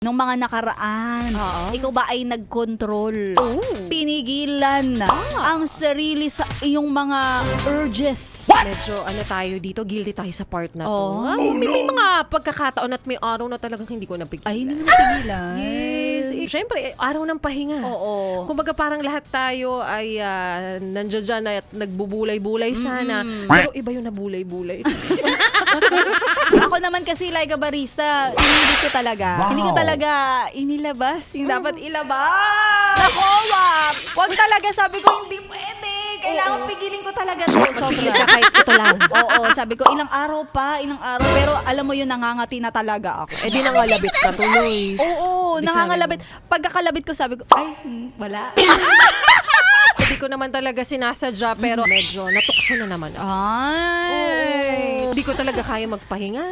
Nung mga nakaraan, ikaw ba ay nagkontrol? Pinigilan ang sarili sa iyong mga urges? Medyo tayo dito, guilty tayo sa part na to. May mga pagkakataon at may araw na talagang hindi ko napigilan. Ay, hindi mo napigilan. Yes. Siyempre, araw ng pahinga. Oo. Kumbaga parang lahat tayo ay nandiyan dyan at nagbubulay-bulay sana. Pero iba yung nabulay-bulay. Ako naman kasi like a barista, hindi ko talaga. Hindi ko talaga inilabas yung dapat ilabas. Ako, wag talaga. Sabi ko, hindi pwede. Kailangan pigilin ko talaga to. Pigilin ka kahit ito lang. Oo, sabi ko, ilang araw. Pero alam mo yun, nangangati na talaga ako. Di nangalabit ka tuloy. Oo, Di nangangalabit. Pagkakalabit ko, sabi ko, ay, wala. Hindi ko naman talaga sinasadya pero medyo natukso na naman ako. Ay. Hindi ko talaga kaya magpahinga.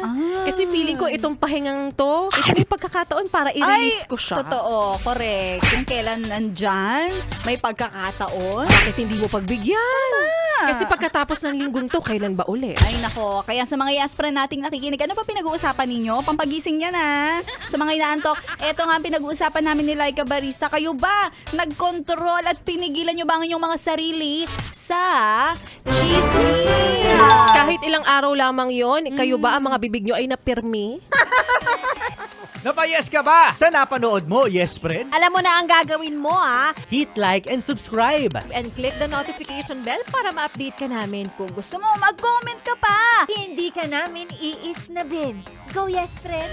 Kasi feeling ko itong pahingang to, ito may pagkakataon para i-release ko siya. Totoo, correct. Kung kailan nandyan, may pagkakataon. Bakit hindi mo pagbigyan? Kasi pagkatapos ng linggong to, kailan ba uli? Ay nako, kaya sa mga yaspren nating nakikinig, ano pa pinag-uusapan ninyo? Pampagising yan sa mga inaantok. Eto nga ang pinag-uusapan namin ni Laika Barista. Kayo ba nagkontrol at pinigilan nyo ba ang inyong mga sarili sa chismis? Kahit ilang araw lamang yon, kayo ba ang mga bibig nyo ay napirmi? Napayes ka ba sa napanood mo, yes friend? Alam mo na ang gagawin mo, Hit like and subscribe. And click the notification bell para ma-update ka namin. Kung gusto mo, mag-comment ka pa. Hindi ka namin iisnabin. Go, yes, friend!